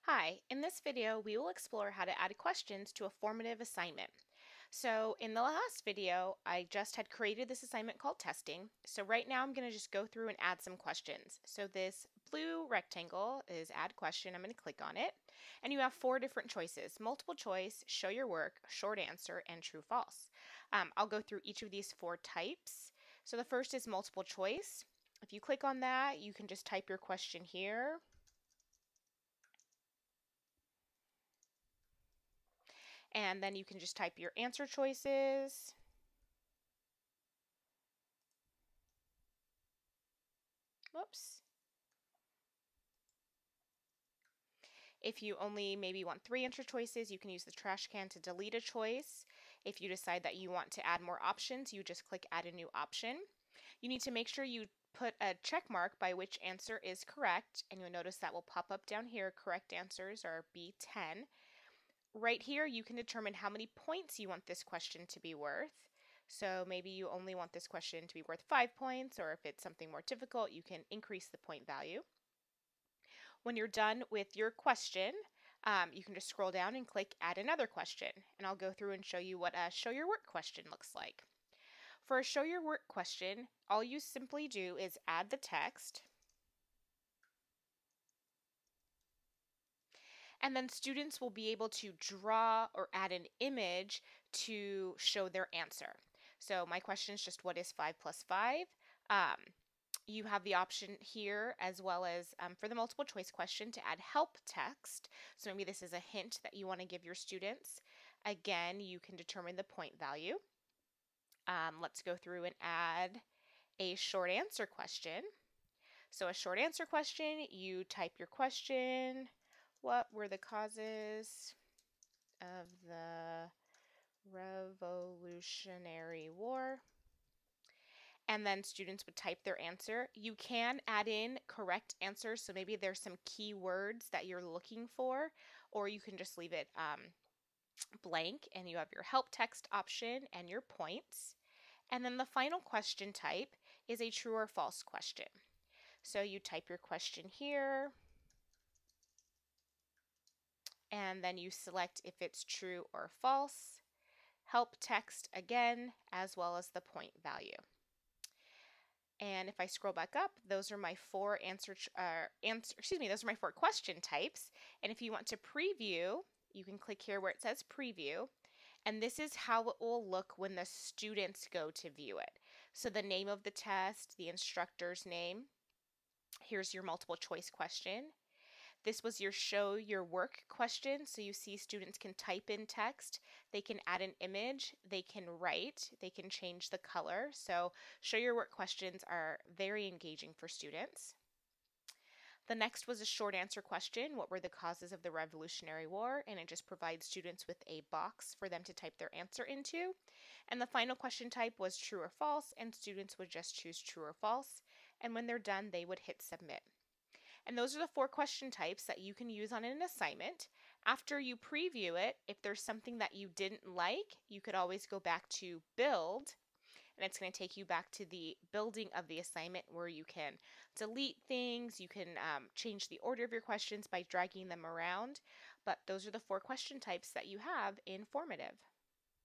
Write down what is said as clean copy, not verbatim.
Hi, in this video we will explore how to add questions to a formative assignment. So in the last video I just had created this assignment called testing. So right now I'm going to just go through and add some questions. So this blue rectangle is add question. I'm going to click on it and you have four different choices: multiple choice, show your work, short answer, and true false. I'll go through each of these four types. So the first is multiple choice. If you click on that, you can just type your question here. And then you can just type your answer choices. Whoops. If you only maybe want 3 answer choices, you can use the trash can to delete a choice. If you decide that you want to add more options, you just click add a new option. You need to make sure you put a check mark by which answer is correct, and you'll notice that will pop up down here. Correct answers are B10. Right here, you can determine how many points you want this question to be worth. So maybe you only want this question to be worth 5 points, or if it's something more difficult, you can increase the point value. When you're done with your question, you can just scroll down and click add another question. And I'll go through and show you what a show your work question looks like. For a show your work question, all you simply do is add the text, and then students will be able to draw or add an image to show their answer. So my question is just what is 5 plus 5? You have the option here, as well as for the multiple choice question, to add help text. So maybe this is a hint that you want to give your students. Again, you can determine the point value. Let's go through and add a short answer question. So a short answer question, you type your question. What were the causes of the Revolutionary War? And then students would type their answer. You can add in correct answers, so maybe there's some key words that you're looking for, or you can just leave it blank and you have your help text option and your points. And then the final question type is a true or false question. So you type your question here, and then you select if it's true or false, help text again, as well as the point value. And if I scroll back up, those are my four those are my four question types. And if you want to preview, you can click here where it says preview. And this is how it will look when the students go to view it. So the name of the test, the instructor's name. Here's your multiple choice question. This was your show your work question. So you see students can type in text, they can add an image, they can write, they can change the color. So show your work questions are very engaging for students. The next was a short answer question. What were the causes of the Revolutionary War? And it just provides students with a box for them to type their answer into. And the final question type was true or false, and students would just choose true or false. And when they're done, they would hit submit. And those are the four question types that you can use on an assignment. After you preview it, if there's something that you didn't like, you could always go back to build, and it's going to take you back to the building of the assignment where you can delete things, you can change the order of your questions by dragging them around. But those are the four question types that you have in Formative.